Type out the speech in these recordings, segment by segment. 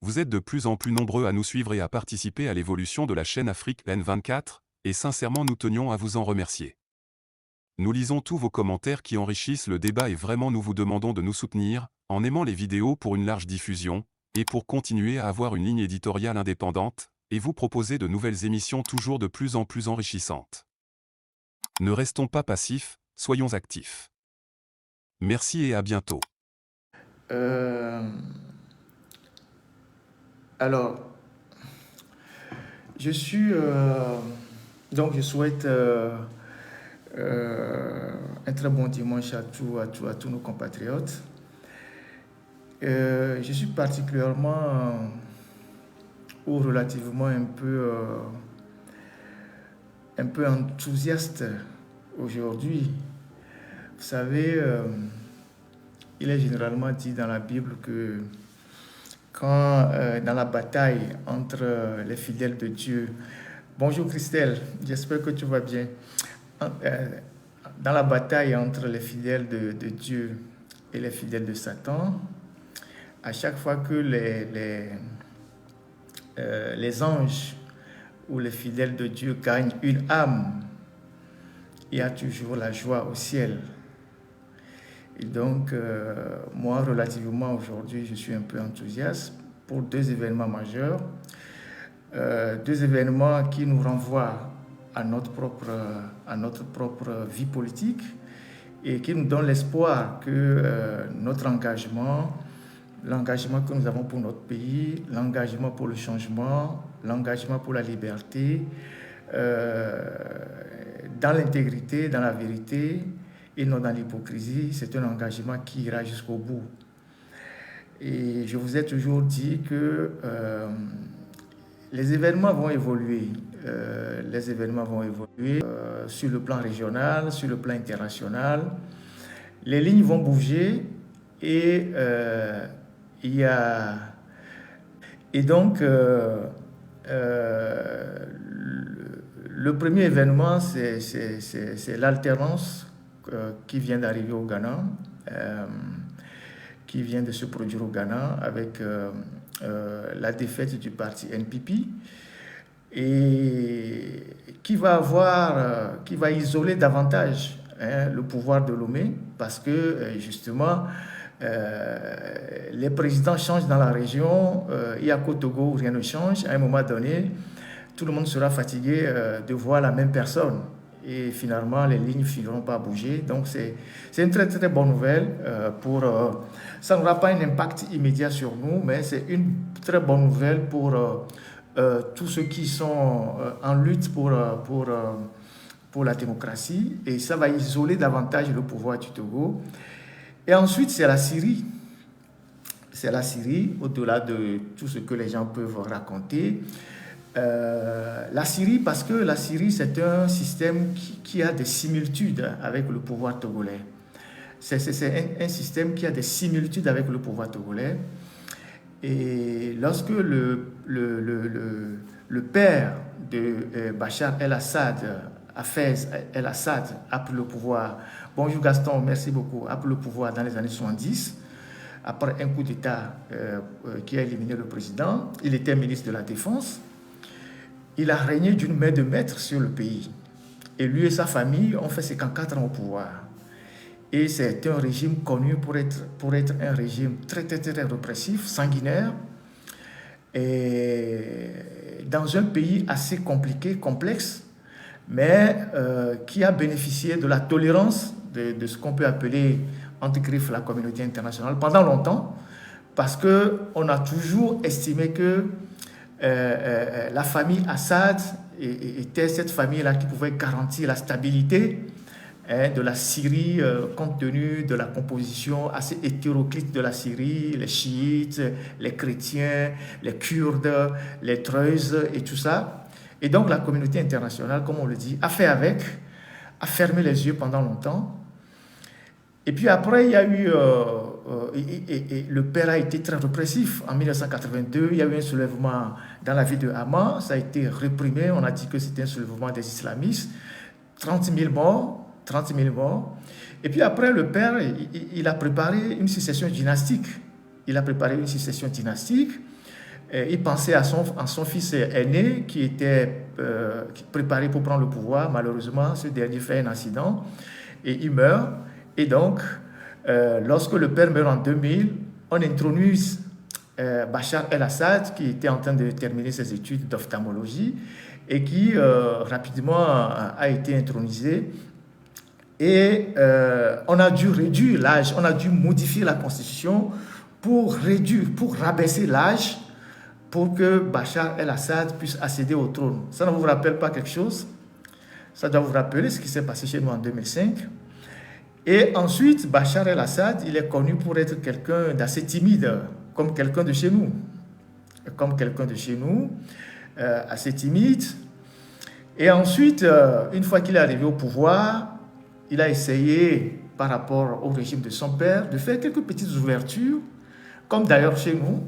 Vous êtes de plus en plus nombreux à nous suivre et à participer à l'évolution de la chaîne Afrique N24, et sincèrement nous tenions à vous en remercier. Nous lisons tous vos commentaires qui enrichissent le débat et vraiment nous vous demandons de nous soutenir, en aimant les vidéos pour une large diffusion, et pour continuer à avoir une ligne éditoriale indépendante, et vous proposer de nouvelles émissions toujours de plus en plus enrichissantes. Ne restons pas passifs, soyons actifs. Merci et à bientôt. Euh, alors, je suis... donc, je souhaite un très bon dimanche à tous nos compatriotes. Je suis particulièrement ou relativement un peu enthousiaste aujourd'hui. Vous savez, il est généralement dit dans la Bible que quand dans la bataille entre les fidèles de Dieu, bonjour Christelle, j'espère que tu vas bien. Dans la bataille entre les fidèles de Dieu et les fidèles de Satan, à chaque fois que les anges ou les fidèles de Dieu gagnent une âme, il y a toujours la joie au ciel. Et donc, moi, relativement aujourd'hui, je suis un peu enthousiaste pour deux événements majeurs. Deux événements qui nous renvoient à notre propre vie politique et qui nous donnent l'espoir que notre engagement, l'engagement que nous avons pour notre pays, l'engagement pour le changement, l'engagement pour la liberté, dans l'intégrité, dans la vérité, et non dans l'hypocrisie, c'est un engagement qui ira jusqu'au bout. Et je vous ai toujours dit que les événements vont évoluer. Sur le plan régional, sur le plan international. Les lignes vont bouger et donc le premier événement, c'est l'alternance qui vient d'arriver au Ghana, qui vient de se produire au Ghana avec la défaite du parti NPP et qui va isoler davantage le pouvoir de Lomé parce que justement les présidents changent dans la région et à Kotogo rien ne change. À un moment donné, tout le monde sera fatigué de voir la même personne. Et finalement, les lignes ne finiront pas à bouger. Donc, c'est une très, très bonne nouvelle. Ça n'aura pas un impact immédiat sur nous, mais c'est une très bonne nouvelle pour tous ceux qui sont en lutte pour la démocratie. Et ça va isoler davantage le pouvoir du Togo. Et ensuite, c'est la Syrie. C'est la Syrie, au-delà de tout ce que les gens peuvent raconter. La Syrie, parce que la Syrie, c'est un système qui a des similitudes avec le pouvoir togolais. C'est un système qui a des similitudes avec le pouvoir togolais. Et lorsque le père de Bachar el-Assad, Hafez el-Assad, a pris le pouvoir, bonjour Gaston, merci beaucoup, a pris le pouvoir dans les années 70, après un coup d'État qui a éliminé le président, il était ministre de la Défense. Il a régné d'une main de maître sur le pays. Et lui et sa famille ont fait 54 ans au pouvoir. Et c'est un régime connu pour être un régime très, très, très répressif, sanguinaire, et dans un pays assez compliqué, complexe, mais qui a bénéficié de la tolérance de ce qu'on peut appeler, entre griffes, la communauté internationale pendant longtemps, parce qu'on a toujours estimé que la famille Assad était cette famille-là qui pouvait garantir la stabilité de la Syrie compte tenu de la composition assez hétéroclite de la Syrie, les chiites, les chrétiens, les Kurdes, les Druzes et tout ça. Et donc la communauté internationale, comme on le dit, a fait avec, a fermé les yeux pendant longtemps. Et puis après, il y a eu... le père a été très répressif. En 1982, il y a eu un soulèvement dans la ville de Hama. Ça a été réprimé. On a dit que c'était un soulèvement des islamistes. 30 000 morts. Et puis après, le père, il a préparé une succession dynastique. Il pensait à son fils aîné qui était préparé pour prendre le pouvoir. Malheureusement, ce dernier fait un accident et il meurt. Et donc, lorsque le père meurt en 2000, on introduit Bachar el-Assad qui était en train de terminer ses études d'ophtalmologie et qui rapidement a été intronisé. Et on a dû réduire l'âge, on a dû modifier la constitution pour rabaisser l'âge pour que Bachar el-Assad puisse accéder au trône. Ça ne vous rappelle pas quelque chose? Ça doit vous rappeler ce qui s'est passé chez nous en 2005. Et ensuite, Bachar el-Assad, il est connu pour être quelqu'un d'assez timide, comme quelqu'un de chez nous. Assez timide. Et ensuite, une fois qu'il est arrivé au pouvoir, il a essayé, par rapport au régime de son père, de faire quelques petites ouvertures, comme d'ailleurs chez nous.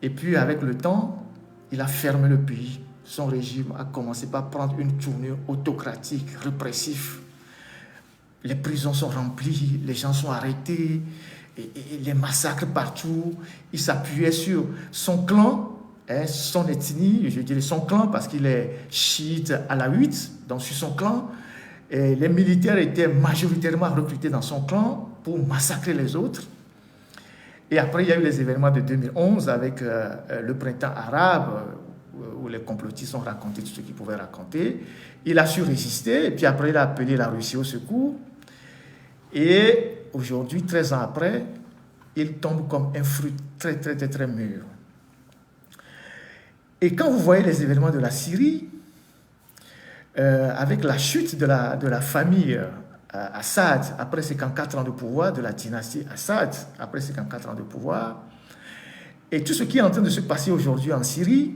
Et puis, avec le temps, il a fermé le pays. Son régime a commencé par prendre une tournure autocratique, répressive. Les prisons sont remplies, les gens sont arrêtés, et les massacres partout. Il s'appuyait sur son clan, son ethnie, je dirais son clan parce qu'il est chiite alawite, donc sur son clan. Et les militaires étaient majoritairement recrutés dans son clan pour massacrer les autres. Et après, il y a eu les événements de 2011 avec le printemps arabe, où les complotistes ont raconté tout ce qu'ils pouvaient raconter. Il a su résister, et puis après, il a appelé la Russie au secours. Et aujourd'hui, 13 ans après, il tombe comme un fruit très, très, très, très mûr. Et quand vous voyez les événements de la Syrie, avec la chute de la famille Assad, après 54 ans de pouvoir, de la dynastie Assad, après 54 ans de pouvoir, et tout ce qui est en train de se passer aujourd'hui en Syrie,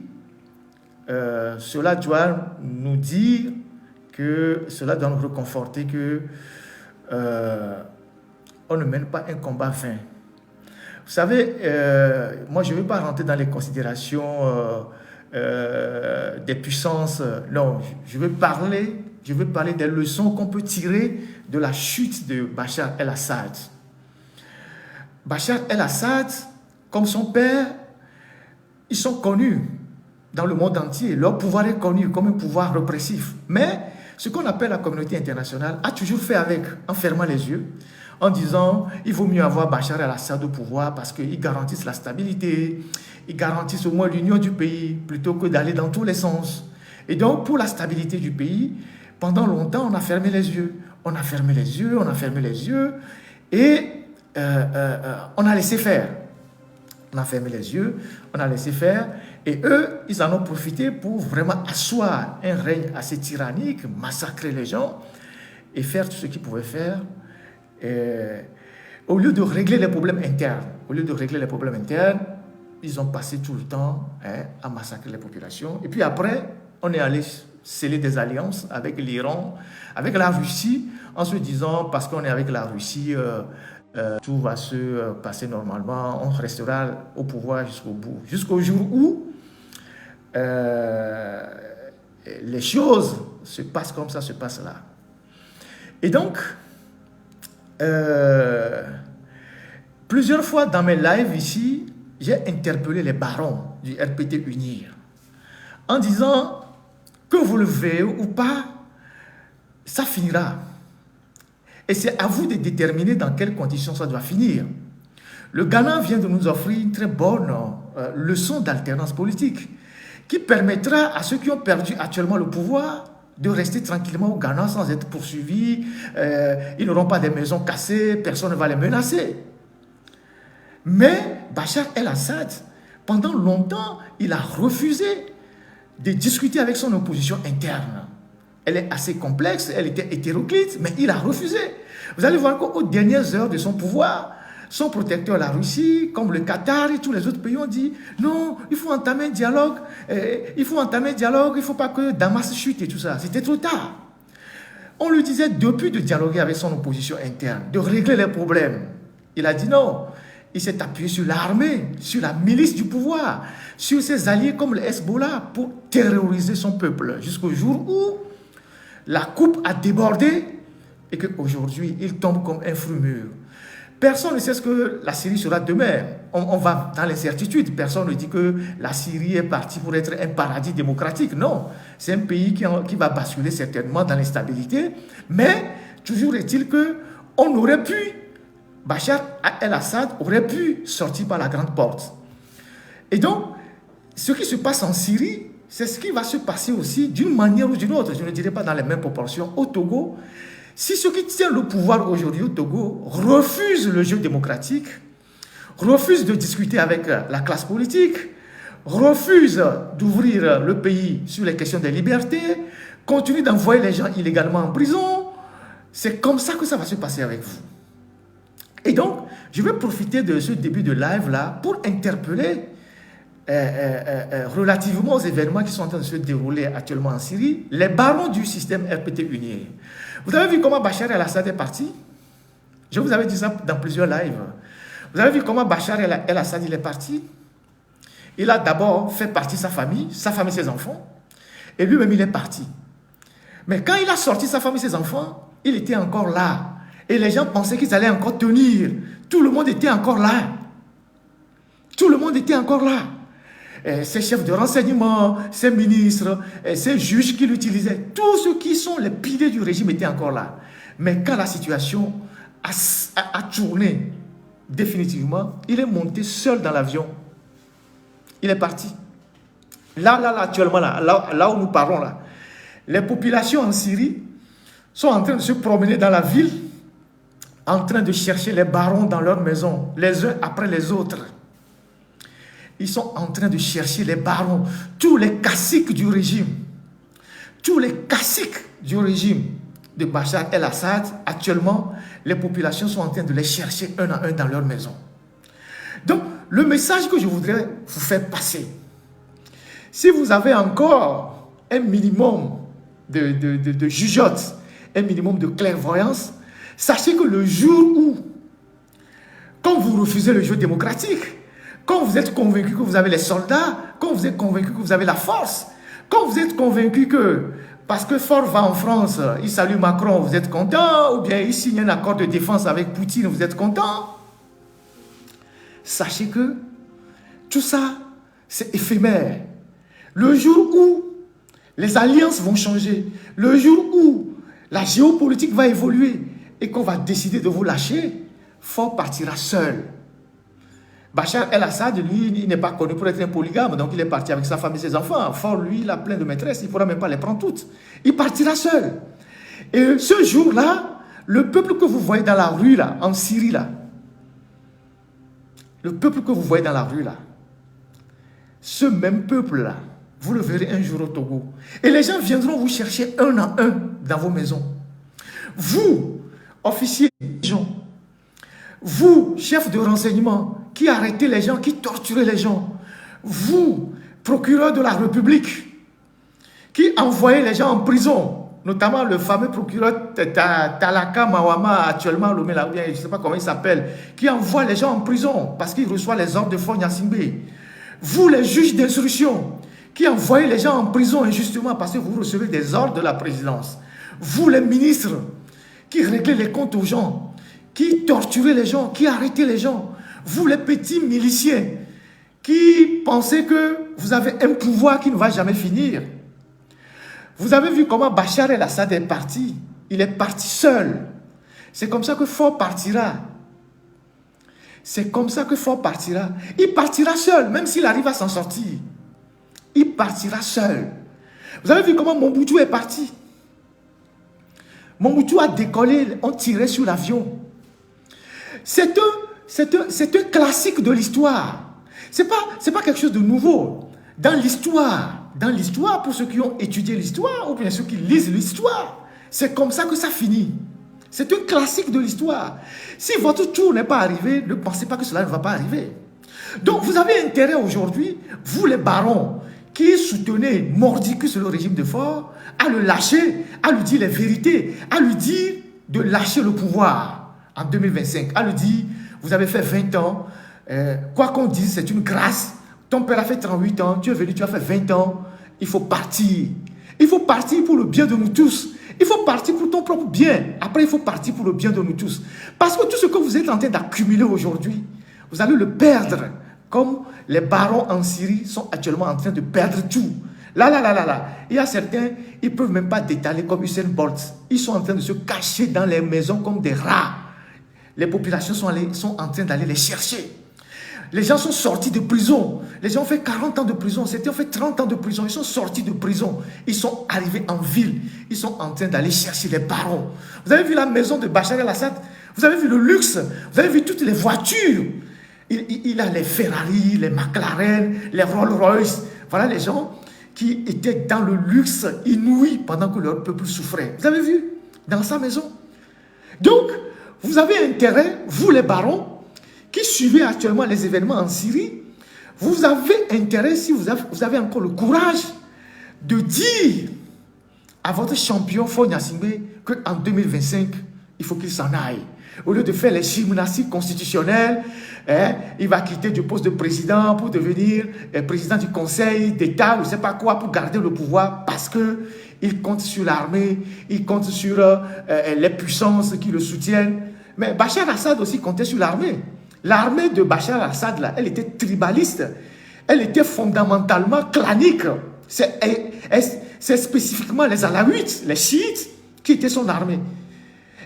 cela doit nous dire que, cela doit nous réconforter que on ne mène pas un combat vain. Vous savez, moi je ne veux pas rentrer dans les considérations des puissances. Non, je veux parler des leçons qu'on peut tirer de la chute de Bachar el-Assad. Bachar el-Assad, comme son père, ils sont connus dans le monde entier. Leur pouvoir est connu comme un pouvoir répressif. Mais ce qu'on appelle la communauté internationale a toujours fait avec, en fermant les yeux, en disant il vaut mieux avoir Bachar el-Assad au pouvoir parce qu'ils garantissent la stabilité, ils garantissent au moins l'union du pays plutôt que d'aller dans tous les sens. Et donc, pour la stabilité du pays, pendant longtemps, on a fermé les yeux. On a fermé les yeux, on a fermé les yeux et on a laissé faire. On a fermé les yeux, on a laissé faire et eux, ils en ont profité pour vraiment asseoir un règne assez tyrannique, massacrer les gens et faire tout ce qu'ils pouvaient faire. Au lieu de régler les problèmes internes, ils ont passé tout le temps à massacrer les populations. Et puis après, on est allé sceller des alliances avec l'Iran, avec la Russie, en se disant, parce qu'on est avec la Russie, tout va se passer normalement, on restera au pouvoir jusqu'au bout. Jusqu'au jour où les choses se passent comme ça, se passent là. Et donc, plusieurs fois dans mes lives ici, j'ai interpellé les barons du RPT Unir en disant que vous le veuillez ou pas, ça finira. Et c'est à vous de déterminer dans quelles conditions ça doit finir. Le Ghana vient de nous offrir une très bonne leçon d'alternance politique qui permettra à ceux qui ont perdu actuellement le pouvoir de rester tranquillement au Ghana sans être poursuivis. Ils n'auront pas des maisons cassées, personne ne va les menacer. Mais Bachar el-Assad, pendant longtemps, il a refusé de discuter avec son opposition interne. Elle est assez complexe, elle était hétéroclite, mais il a refusé. Vous allez voir qu'aux dernières heures de son pouvoir, son protecteur, la Russie, comme le Qatar et tous les autres pays ont dit non, il faut entamer un dialogue, il ne faut pas que Damas chute et tout ça. C'était trop tard. On lui disait depuis de dialoguer avec son opposition interne, de régler les problèmes. Il a dit non. Il s'est appuyé sur l'armée, sur la milice du pouvoir, sur ses alliés comme le Hezbollah pour terroriser son peuple jusqu'au jour où la coupe a débordé et qu'aujourd'hui, il tombe comme un fruit mûr. Personne ne sait ce que la Syrie sera demain. On va dans l'incertitude. Personne ne dit que la Syrie est partie pour être un paradis démocratique. Non, c'est un pays qui va basculer certainement dans l'instabilité. Mais toujours est-il qu'on aurait pu, Bachar el-Assad aurait pu sortir par la grande porte. Et donc, ce qui se passe en Syrie, c'est ce qui va se passer aussi d'une manière ou d'une autre. Je ne dirais pas dans les mêmes proportions. Au Togo, si ceux qui tiennent le pouvoir aujourd'hui au Togo refusent le jeu démocratique, refusent de discuter avec la classe politique, refusent d'ouvrir le pays sur les questions des libertés, continuent d'envoyer les gens illégalement en prison, c'est comme ça que ça va se passer avec vous. Et donc, je vais profiter de ce début de live-là pour interpeller relativement aux événements qui sont en train de se dérouler actuellement en Syrie, les barons du système RPT uni. Vous avez vu comment Bachar el-Assad est parti? Je vous avais dit ça dans plusieurs lives. Vous avez vu comment Bachar el-Assad il est parti? Il a d'abord fait partir sa famille, ses enfants, et lui-même il est parti. Mais quand il a sorti sa famille, ses enfants, il était encore là. Et les gens pensaient qu'ils allaient encore tenir. Tout le monde était encore là. Tout le monde était encore là. Ses chefs de renseignement, ses ministres, ses juges qui l'utilisaient, tous ceux qui sont les piliers du régime étaient encore là. Mais quand la situation a tourné définitivement, il est monté seul dans l'avion. Il est parti. Là, actuellement, là où nous parlons, là, les populations en Syrie sont en train de se promener dans la ville, en train de chercher les barons dans leurs maisons, les uns après les autres. Ils sont en train de chercher les barons, tous les caciques du régime. Tous les caciques du régime de Bachar el-Assad, actuellement, les populations sont en train de les chercher un à un dans leur maison. Donc, le message que je voudrais vous faire passer, si vous avez encore un minimum de jugeote, un minimum de clairvoyance, sachez que le jour où, quand vous refusez le jeu démocratique, quand vous êtes convaincu que vous avez les soldats, quand vous êtes convaincu que vous avez la force, quand vous êtes convaincu que, parce que Faure va en France, il salue Macron, vous êtes content, ou bien il signe un accord de défense avec Poutine, vous êtes content, sachez que tout ça, c'est éphémère. Le jour où les alliances vont changer, le jour où la géopolitique va évoluer et qu'on va décider de vous lâcher, Faure partira seul. Bachar el-Assad, lui, il n'est pas connu pour être un polygame, donc il est parti avec sa femme et ses enfants. Faure, lui, il a plein de maîtresses, il ne pourra même pas les prendre toutes. Il partira seul. Et ce jour-là, le peuple que vous voyez dans la rue, là, en Syrie, là, le peuple que vous voyez dans la rue, là, ce même peuple-là, vous le verrez un jour au Togo. Et les gens viendront vous chercher un à un dans vos maisons. Vous, officiers de gens, vous, chefs de renseignement, qui arrêtez les gens, qui torturez les gens, vous, procureur de la République, qui envoyez les gens en prison, notamment le fameux procureur Talaka Mawama, actuellement, je ne sais pas comment il s'appelle, qui envoie les gens en prison parce qu'il reçoit les ordres de Faure Gnassingbé. Vous, les juges d'instruction, qui envoyez les gens en prison injustement parce que vous recevez des ordres de la présidence. Vous, les ministres, qui réglez les comptes aux gens, qui torturez les gens, qui arrêtez les gens. Vous, les petits miliciens, qui pensez que vous avez un pouvoir qui ne va jamais finir. Vous avez vu comment Bachar el-Assad est parti. Il est parti seul. C'est comme ça que Faure partira. C'est comme ça que Faure partira. Il partira seul, même s'il arrive à s'en sortir. Il partira seul. Vous avez vu comment Mobutu est parti. Mobutu a décollé, on tirait sur l'avion. C'est un classique de l'histoire. C'est pas quelque chose de nouveau. Dans l'histoire, pour ceux qui ont étudié l'histoire, ou bien ceux qui lisent l'histoire, c'est comme ça que ça finit. C'est un classique de l'histoire. Si votre tour n'est pas arrivé, ne pensez pas que cela ne va pas arriver. Donc vous avez intérêt aujourd'hui, vous les barons, qui soutenez mordicus le régime de Faure, à le lâcher, à lui dire les vérités, à lui dire de lâcher le pouvoir en 2025, à lui dire, vous avez fait 20 ans, quoi qu'on dise, c'est une grâce, ton père a fait 38 ans, tu es venu, tu as fait 20 ans, il faut partir. Il faut partir pour le bien de nous tous. Il faut partir pour ton propre bien. Après, il faut partir pour le bien de nous tous. Parce que tout ce que vous êtes en train d'accumuler aujourd'hui, vous allez le perdre. Comme les barons en Syrie sont actuellement en train de perdre tout. Là. Il y a certains, ils ne peuvent même pas détaler comme Usain Bolt. Ils sont en train de se cacher dans les maisons comme des rats. Les populations sont en train d'aller les chercher. Les gens sont sortis de prison. Les gens ont fait 40 ans de prison. Certains ont fait 30 ans de prison. Ils sont sortis de prison. Ils sont arrivés en ville. Ils sont en train d'aller chercher les barons. Vous avez vu la maison de Bachar el-Assad? Vous avez vu le luxe? Vous avez vu toutes les voitures? Il a les Ferrari, les McLaren, les Rolls-Royce. Voilà les gens qui étaient dans le luxe inouï pendant que leur peuple souffrait. Vous avez vu? Dans sa maison. Donc, vous avez intérêt, vous les barons, qui suivez actuellement les événements en Syrie, vous avez intérêt, si vous avez encore le courage, de dire à votre champion Faure Gnassingbé qu'en 2025, il faut qu'il s'en aille. Au lieu de faire les gymnastiques constitutionnelles, il va quitter du poste de président pour devenir président du conseil d'État, je ne sais pas quoi, pour garder le pouvoir, parce qu'il compte sur l'armée, il compte sur les puissances qui le soutiennent. Mais Bachar el-Assad aussi comptait sur l'armée. L'armée de Bachar el-Assad, là, elle était tribaliste. Elle était fondamentalement clanique. C'est spécifiquement les Alaouites, les chiites, qui étaient son armée.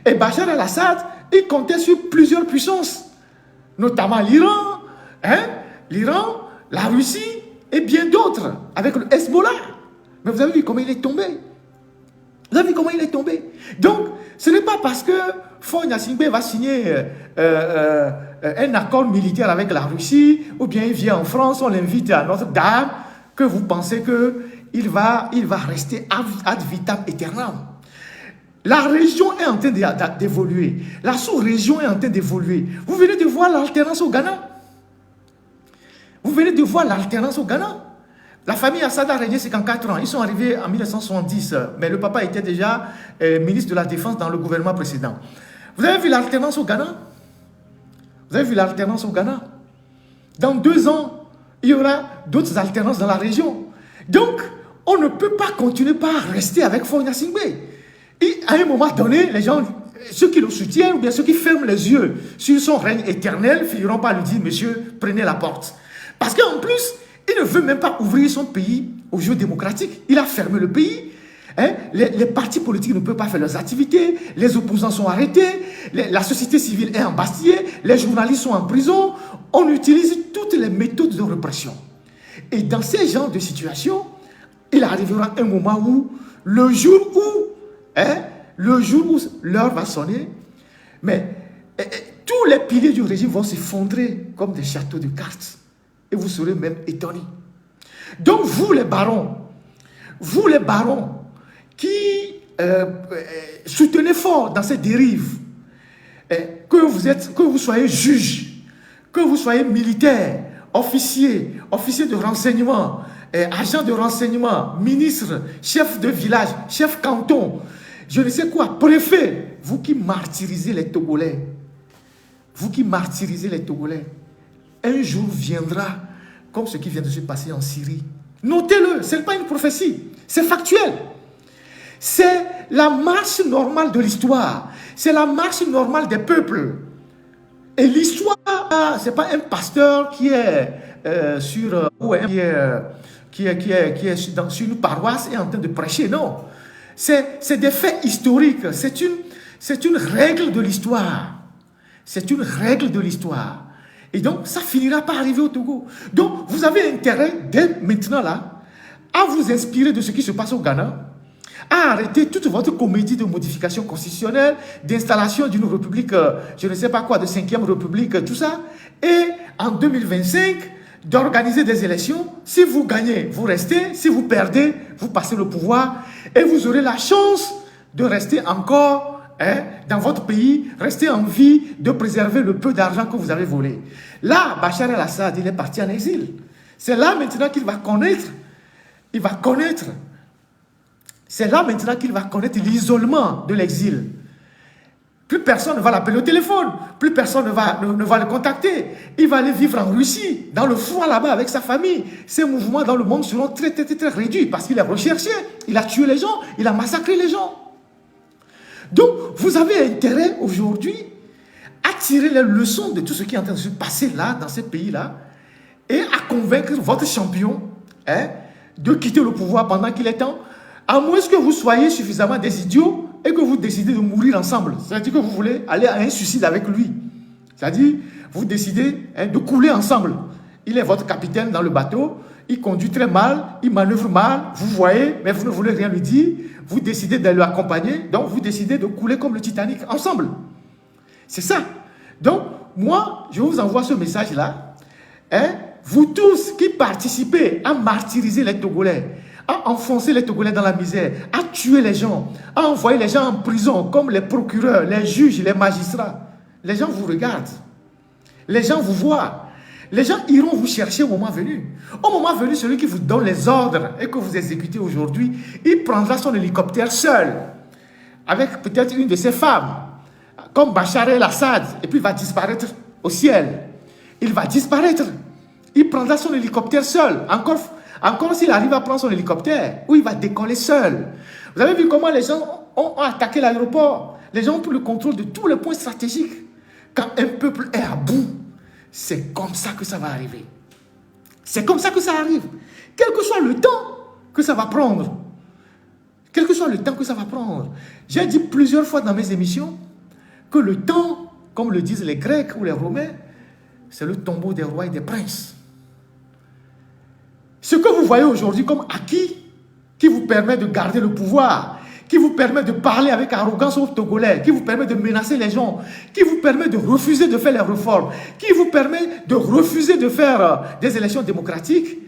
Et Bachar el-Assad, il comptait sur plusieurs puissances, notamment l'Iran, la Russie et bien d'autres, avec le Hezbollah. Mais vous avez vu comment il est tombé. Vous avez vu comment il est tombé. Donc, ce n'est pas parce que Faure Gnassingbé va signer un accord militaire avec la Russie, ou bien il vient en France, on l'invite à Notre-Dame, que vous pensez qu'il va rester ad vitam aeternam. La région est en train d'évoluer. La sous-région est en train d'évoluer. Vous venez de voir l'alternance au Ghana. Vous venez de voir l'alternance au Ghana. La famille Assad a régné 54 ans. Ils sont arrivés en 1970, mais le papa était déjà ministre de la Défense dans le gouvernement précédent. Vous avez vu l'alternance au Ghana? Vous avez vu l'alternance au Ghana? Dans 2 ans, il y aura d'autres alternances dans la région. Donc, on ne peut pas continuer par rester avec Faure Gnassingbé. Et à un moment donné, les gens, ceux qui le soutiennent ou bien ceux qui ferment les yeux sur son règne éternel, finiront par lui dire, monsieur, prenez la porte. Parce qu'en plus, il ne veut même pas ouvrir son pays au jeu démocratique. Il a fermé le pays. Les partis politiques ne peuvent pas faire leurs activités. Les opposants sont arrêtés. La société civile est embastillée. Les journalistes sont en prison. On utilise toutes les méthodes de répression. Et dans ces genres de situations, il arrivera un moment où, le jour où l'heure va sonner, mais tous les piliers du régime vont s'effondrer comme des châteaux de cartes. Et vous serez même étonnés. Donc vous les barons qui soutenez fort dans ces dérives, que vous soyez juge, que vous soyez militaire, officier de renseignement, agent de renseignement, ministre, chef de village, chef canton, je ne sais quoi, préfet, vous qui martyrisez les Togolais, un jour viendra comme ce qui vient de se passer en Syrie. Notez-le, ce n'est pas une prophétie, c'est factuel. C'est la marche normale de l'histoire. C'est la marche normale des peuples. Et l'histoire, ce n'est pas un pasteur qui est sur une paroisse et en train de prêcher, non. C'est des faits historiques. C'est une règle de l'histoire. C'est une règle de l'histoire. Et donc, ça finira par arriver au Togo. Donc, vous avez intérêt, dès maintenant là, à vous inspirer de ce qui se passe au Ghana, à arrêter toute votre comédie de modification constitutionnelle, d'installation d'une république, je ne sais pas quoi, de 5e république, tout ça, et en 2025, d'organiser des élections. Si vous gagnez, vous restez. Si vous perdez, vous passez le pouvoir, et vous aurez la chance de rester encore dans votre pays, rester en vie, de préserver le peu d'argent que vous avez volé. Là, Bachar el-Assad, il est parti en exil. C'est là maintenant qu'il va connaître, l'isolement de l'exil. Plus personne ne va l'appeler au téléphone, plus personne ne va le contacter. Il va aller vivre en Russie, dans le froid là-bas avec sa famille. Ses mouvements dans le monde seront très réduits parce qu'il est recherché, il a tué les gens, il a massacré les gens. Donc, vous avez intérêt aujourd'hui à tirer les leçons de tout ce qui est en train de se passer là, dans ces pays-là, et à convaincre votre champion de quitter le pouvoir pendant qu'il est temps, à moins que vous soyez suffisamment des idiots et que vous décidez de mourir ensemble. C'est-à-dire que vous voulez aller à un suicide avec lui. C'est-à-dire, vous décidez de couler ensemble. Il est votre capitaine dans le bateau, il conduit très mal, il manœuvre mal, vous voyez, mais vous ne voulez rien lui dire, vous décidez de l'accompagner, donc vous décidez de couler comme le Titanic ensemble. C'est ça. Donc, moi, je vous envoie ce message-là. Vous tous qui participez à martyriser les Togolais, à enfoncer les Togolais dans la misère, à tuer les gens, à envoyer les gens en prison, comme les procureurs, les juges, les magistrats. Les gens vous regardent. Les gens vous voient. Les gens iront vous chercher au moment venu. Au moment venu, celui qui vous donne les ordres et que vous exécutez aujourd'hui, il prendra son hélicoptère seul, avec peut-être une de ses femmes, comme Bachar el-Assad, et puis il va disparaître au ciel. Il va disparaître. Il prendra son hélicoptère seul. Encore s'il arrive à prendre son hélicoptère, où il va décoller seul. Vous avez vu comment les gens ont attaqué l'aéroport. Les gens ont pris le contrôle de tous les points stratégiques. Quand un peuple est à bout, c'est comme ça que ça va arriver. C'est comme ça que ça arrive. Quel que soit le temps que ça va prendre. Quel que soit le temps que ça va prendre. J'ai dit plusieurs fois dans mes émissions que le temps, comme le disent les Grecs ou les Romains, c'est le tombeau des rois et des princes. Ce que vous voyez aujourd'hui comme acquis, qui vous permet de garder le pouvoir, qui vous permet de parler avec arrogance aux Togolais, qui vous permet de menacer les gens, qui vous permet de refuser de faire les réformes, qui vous permet de refuser de faire des élections démocratiques,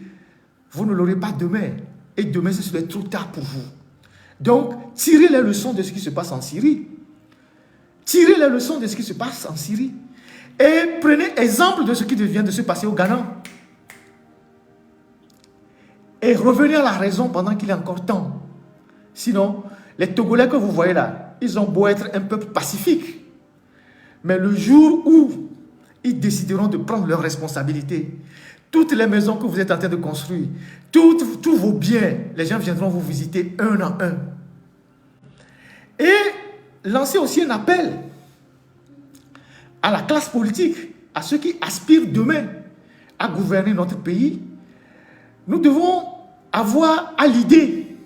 vous ne l'aurez pas demain. Et demain, ce serait trop tard pour vous. Donc, tirez les leçons de ce qui se passe en Syrie. Tirez les leçons de ce qui se passe en Syrie. Et prenez exemple de ce qui vient de se passer au Ghana. Et revenez à la raison pendant qu'il est encore temps. Sinon, les Togolais que vous voyez là, ils ont beau être un peuple pacifique. Mais le jour où ils décideront de prendre leurs responsabilités, toutes les maisons que vous êtes en train de construire, tous vos biens, les gens viendront vous visiter un à un. Et lancer aussi un appel à la classe politique, à ceux qui aspirent demain à gouverner notre pays. Nous devons avoir à l'idée,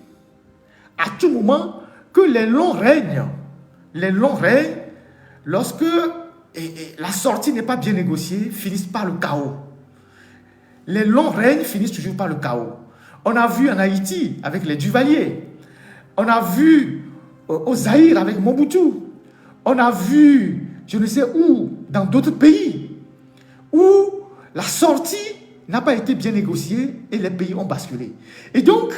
à tout moment, que les longs règnes, lorsque la sortie n'est pas bien négociée, finissent par le chaos. Les longs règnes finissent toujours par le chaos. On a vu en Haïti avec les Duvalier, on a vu au Zaïre avec Mobutu, on a vu, je ne sais où, dans d'autres pays, où la sortie n'a pas été bien négociée et les pays ont basculé. Et donc,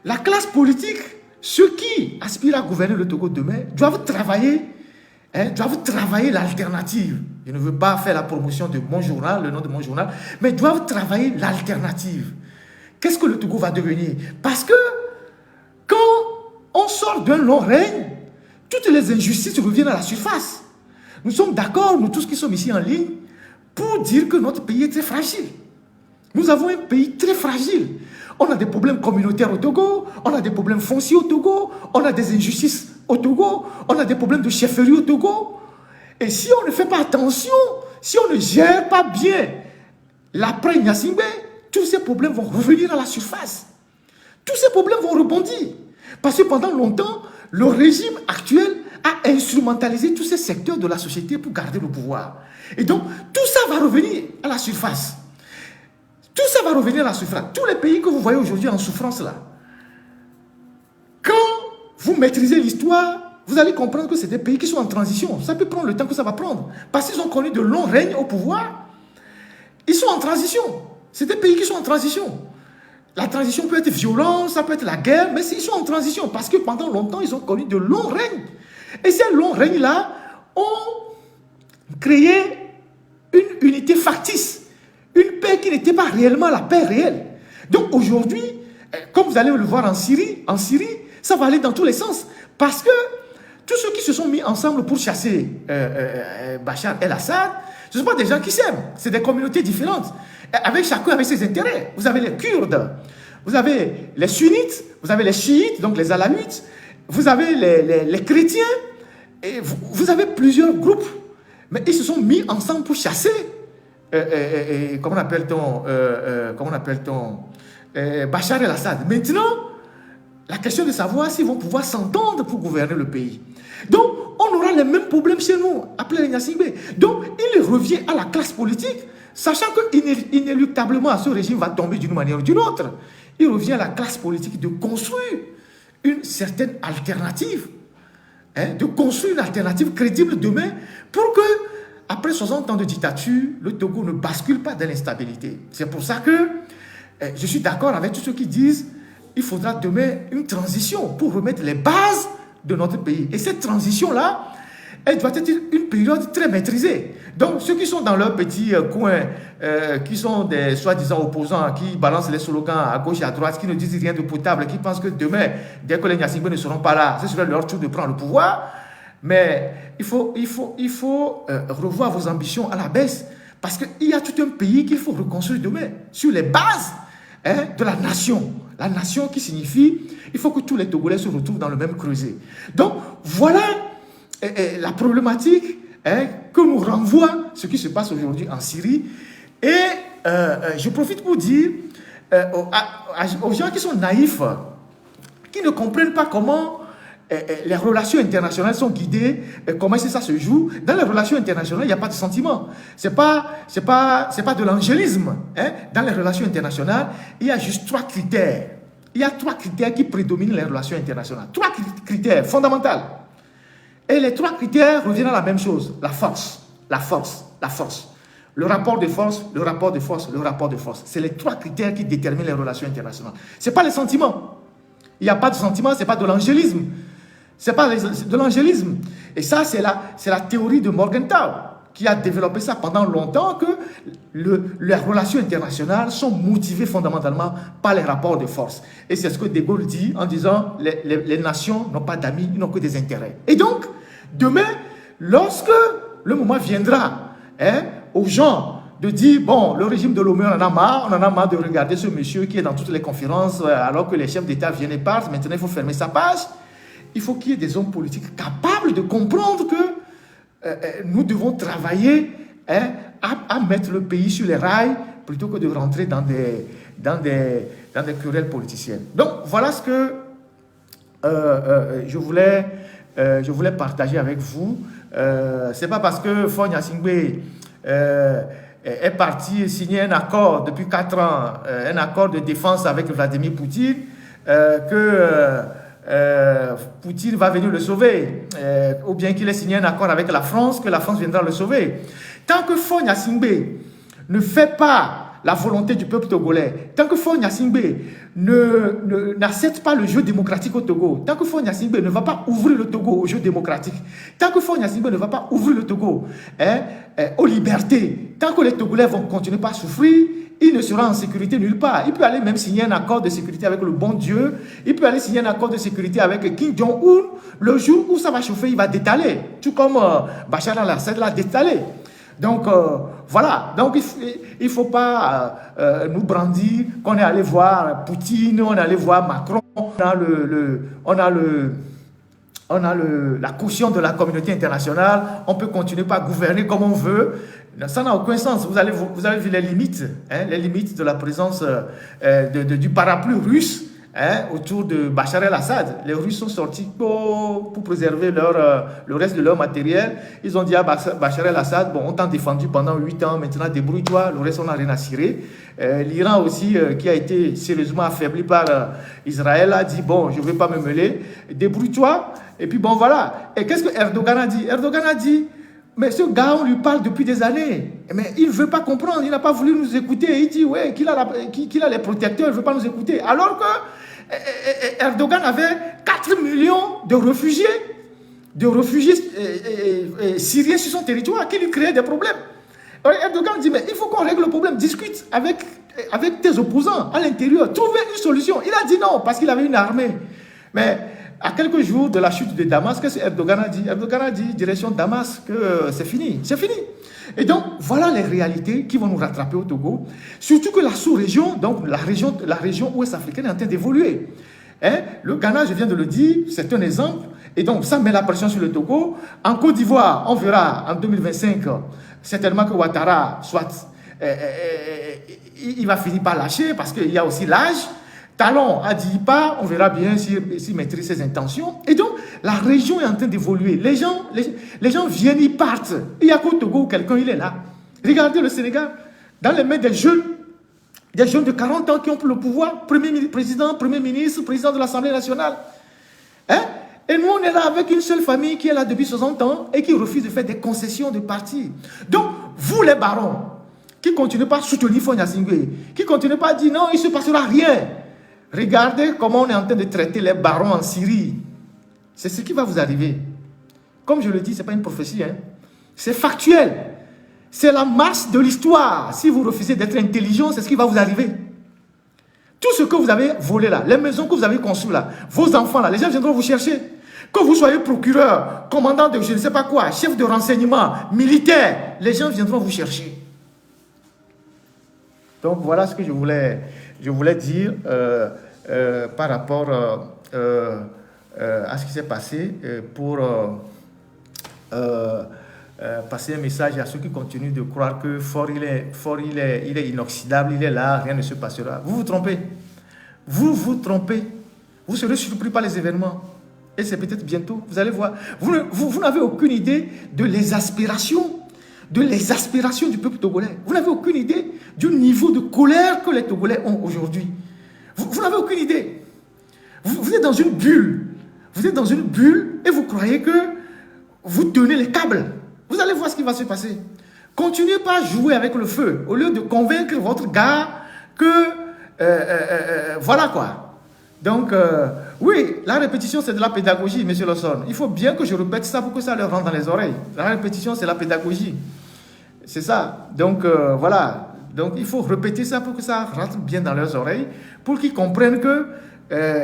la classe politique, ceux qui aspirent à gouverner le Togo demain, doivent travailler l'alternative. Je ne veux pas faire la promotion de mon journal, le nom de mon journal, mais doivent travailler l'alternative. Qu'est-ce que le Togo va devenir? Parce que quand on sort d'un long règne, toutes les injustices reviennent à la surface. Nous sommes d'accord, nous tous qui sommes ici en ligne, pour dire que notre pays est très fragile. Nous avons un pays très fragile. On a des problèmes communautaires au Togo, on a des problèmes fonciers au Togo, on a des injustices au Togo, on a des problèmes de chefferie au Togo. Et si on ne fait pas attention, si on ne gère pas bien l'après Gnassingbé, tous ces problèmes vont revenir à la surface. Tous ces problèmes vont rebondir. Parce que pendant longtemps, le régime actuel a instrumentalisé tous ces secteurs de la société pour garder le pouvoir. Et donc, tout ça va revenir à la surface. Tout ça va revenir à la surface. Tous les pays que vous voyez aujourd'hui en souffrance là, quand vous maîtrisez l'histoire, vous allez comprendre que c'est des pays qui sont en transition. Ça peut prendre le temps que ça va prendre. Parce qu'ils ont connu de longs règnes au pouvoir. Ils sont en transition. C'est des pays qui sont en transition. La transition peut être violente, ça peut être la guerre, mais ils sont en transition parce que pendant longtemps, ils ont connu de longs règnes. Et ces longs règnes-là ont créé une unité factice. Une paix qui n'était pas réellement la paix réelle. Donc aujourd'hui, comme vous allez le voir en Syrie, ça va aller dans tous les sens. Parce que tous ceux qui se sont mis ensemble pour chasser Bachar el-Assad, ce ne sont pas des gens qui s'aiment. C'est des communautés différentes. Avec chacun avec ses intérêts. Vous avez les Kurdes, vous avez les sunnites, vous avez les chiites, donc les alawites, vous avez les chrétiens, Et vous avez plusieurs groupes, mais ils se sont mis ensemble pour chasser, comment appelle-t-on, Bachar el-Assad. Maintenant, la question de savoir s'ils vont pouvoir s'entendre pour gouverner le pays. Donc, on aura les mêmes problèmes chez nous, après les Gnassingbé. Donc, il revient à la classe politique, sachant qu'inéluctablement, ce régime va tomber d'une manière ou d'une autre. Il revient à la classe politique de construire une certaine alternative, de construire une alternative crédible demain pour que, après 60 ans de dictature, le Togo ne bascule pas dans l'instabilité. C'est pour ça que je suis d'accord avec tous ceux qui disent qu'il faudra demain une transition pour remettre les bases de notre pays. Et cette transition-là, elle doit être une période très maîtrisée. Donc, ceux qui sont dans leur petit coin, qui sont des soi-disant opposants, qui balancent les slogans à gauche et à droite, qui ne disent rien de potable, qui pensent que demain, dès que les Gnassingbé ne seront pas là, ce sera leur tour de prendre le pouvoir. Mais il faut revoir vos ambitions à la baisse, parce qu'il y a tout un pays qu'il faut reconstruire demain, sur les bases de la nation. La nation qui signifie, il faut que tous les Togolais se retrouvent dans le même creuset. Donc, voilà la problématique que nous renvoie ce qui se passe aujourd'hui en Syrie. Et je profite pour dire aux gens qui sont naïfs, qui ne comprennent pas comment les relations internationales sont guidées, comment ça se joue. Dans les relations internationales, il n'y a pas de sentiment. C'est pas de l'angélisme. Dans les relations internationales, il y a juste 3 critères. Il y a 3 critères qui prédominent les relations internationales. 3 critères fondamentaux. Et les 3 critères reviennent à la même chose. La force, la force, la force. Le rapport de force, le rapport de force, le rapport de force. C'est les 3 critères qui déterminent les relations internationales. Ce n'est pas les sentiments. Il n'y a pas de sentiments, ce n'est pas de l'angélisme. Ce n'est pas de l'angélisme. Et ça, c'est la théorie de Morgenthau qui a développé ça pendant longtemps, que les relations internationales sont motivées fondamentalement par les rapports de force. Et c'est ce que De Gaulle dit en disant les nations n'ont pas d'amis, ils n'ont que des intérêts. Et donc, demain, lorsque le moment viendra aux gens de dire, bon, le régime de Lomé, on en a marre de regarder ce monsieur qui est dans toutes les conférences alors que les chefs d'État viennent et partent, maintenant il faut fermer sa page. Il faut qu'il y ait des hommes politiques capables de comprendre que nous devons travailler à mettre le pays sur les rails plutôt que de rentrer dans des querelles politiciennes. Donc, voilà ce que je voulais partager avec vous. Ce n'est pas parce que Faure Gnassingbé est parti signer un accord depuis 4 ans, un accord de défense avec Vladimir Poutine, que Poutine va venir le sauver, ou bien qu'il ait signé un accord avec la France, que la France viendra le sauver. Tant que Faure Gnassingbé ne fait pas la volonté du peuple togolais, tant que Faure Gnassingbé n'accepte pas le jeu démocratique au Togo, tant que Faure Gnassingbé ne va pas ouvrir le Togo au jeu démocratique, tant que Faure Gnassingbé ne va pas ouvrir le Togo aux libertés, tant que les Togolais vont continuer à souffrir, il ne sera en sécurité nulle part. Il peut aller même signer un accord de sécurité avec le bon Dieu. Il peut aller signer un accord de sécurité avec Kim Jong-un. Le jour où ça va chauffer, il va détaler. Tout comme Bachar el-Assad l'a détalé. Donc, voilà. Donc, il ne faut pas nous brandir qu'on est allé voir Poutine, on est allé voir Macron. On a la caution de la communauté internationale. On peut continuer à gouverner comme on veut. Ça n'a aucun sens. Vous avez vu les limites de la présence du parapluie russe autour de Bachar el-Assad. Les Russes sont sortis pour préserver le reste de leur matériel. Ils ont dit à Bachar el-Assad, bon, on t'a défendu pendant 8 ans, maintenant débrouille-toi, le reste on n'a rien à cirer. L'Iran aussi, qui a été sérieusement affaibli par Israël, a dit, bon, je ne vais pas me mêler, débrouille-toi. Et puis bon, voilà. Et qu'est-ce que Erdogan a dit? Erdogan a dit, mais ce gars, on lui parle depuis des années. Mais il ne veut pas comprendre, il n'a pas voulu nous écouter. Il dit, ouais, qu'il a les protecteurs, il ne veut pas nous écouter. Alors que Erdogan avait 4 millions de réfugiés syriens sur son territoire qui lui créaient des problèmes. Erdogan dit, mais il faut qu'on règle le problème, discute avec tes opposants à l'intérieur, trouver une solution. Il a dit non, parce qu'il avait une armée. Mais à quelques jours de la chute de Damas, qu'est-ce que Erdogan a dit? Erdogan a dit, direction Damas, que c'est fini, c'est fini. Et donc, voilà les réalités qui vont nous rattraper au Togo. Surtout que la sous-région, donc la région ouest africaine est en train d'évoluer. Hein? Le Ghana, je viens de le dire, c'est un exemple. Et donc, ça met la pression sur le Togo. En Côte d'Ivoire, on verra en 2025, certainement que Ouattara, soit, il va finir par lâcher parce qu'il y a aussi l'âge. Talon a dit pas, on verra bien s'il maîtrise ses intentions. Et donc, la région est en train d'évoluer. Les gens viennent, ils partent. Il y a qu'au Togo, quelqu'un, il est là. Regardez le Sénégal, dans les mains des jeunes de 40 ans qui ont pris le pouvoir, président, premier ministre, président de l'Assemblée nationale. Hein? Et nous, on est là avec une seule famille qui est là depuis 60 ans et qui refuse de faire des concessions de parti. Donc, vous les barons, qui ne continuez pas à soutenir Fonya Singwe, qui ne continuez pas à dire non, il ne se passera rien. Regardez comment on est en train de traiter les barons en Syrie. C'est ce qui va vous arriver. Comme je le dis, ce n'est pas une prophétie. Hein? C'est factuel. C'est la marche de l'histoire. Si vous refusez d'être intelligent, c'est ce qui va vous arriver. Tout ce que vous avez volé là, les maisons que vous avez conçues là, vos enfants là, les gens viendront vous chercher. Que vous soyez procureur, commandant de je ne sais pas quoi, chef de renseignement, militaire, les gens viendront vous chercher. Donc voilà ce que je voulais dire par rapport à ce qui s'est passé pour passer un message à ceux qui continuent de croire que Faure il est inoxydable, il est là, rien ne se passera. Vous vous trompez. Vous vous trompez. Vous serez surpris par les événements. Et c'est peut-être bientôt. Vous allez voir. Vous n'avez aucune idée de l'exaspération du peuple togolais. Vous n'avez aucune idée du niveau de colère que les Togolais ont aujourd'hui. Vous n'avez aucune idée. Vous êtes dans une bulle. Vous êtes dans une bulle et vous croyez que vous tenez les câbles. Vous allez voir ce qui va se passer. Continuez pas à jouer avec le feu. Au lieu de convaincre votre gars que... voilà quoi. Donc, oui, la répétition, c'est de la pédagogie, monsieur Lawson. Il faut bien que je répète ça pour que ça leur rentre dans les oreilles. La répétition, c'est la pédagogie. C'est ça. Donc, voilà. Donc, il faut répéter ça pour que ça rentre bien dans leurs oreilles, pour qu'ils comprennent que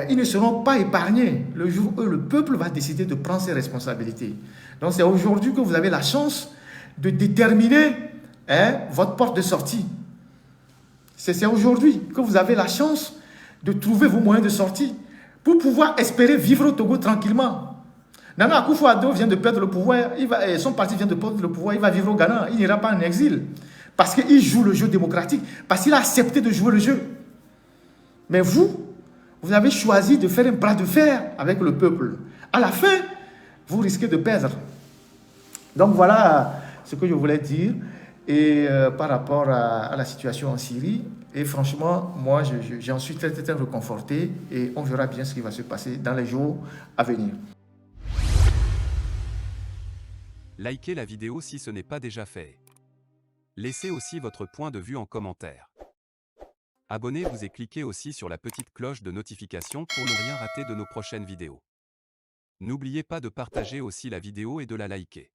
ils ne seront pas épargnés le jour où le peuple va décider de prendre ses responsabilités. Donc, c'est aujourd'hui que vous avez la chance de déterminer votre porte de sortie. C'est aujourd'hui que vous avez la chance de trouver vos moyens de sortie pour pouvoir espérer vivre au Togo tranquillement. Nana Akufo-Addo vient de perdre le pouvoir, son parti vient de perdre le pouvoir, il va vivre au Ghana, il n'ira pas en exil. Parce qu'il joue le jeu démocratique, parce qu'il a accepté de jouer le jeu. Mais vous avez choisi de faire un bras de fer avec le peuple. À la fin, vous risquez de perdre. Donc voilà ce que je voulais dire et, par rapport à la situation en Syrie. Et franchement, moi, j'en suis très, très, très reconforté et on verra bien ce qui va se passer dans les jours à venir. Likez la vidéo si ce n'est pas déjà fait. Laissez aussi votre point de vue en commentaire. Abonnez-vous et cliquez aussi sur la petite cloche de notification pour ne rien rater de nos prochaines vidéos. N'oubliez pas de partager aussi la vidéo et de la liker.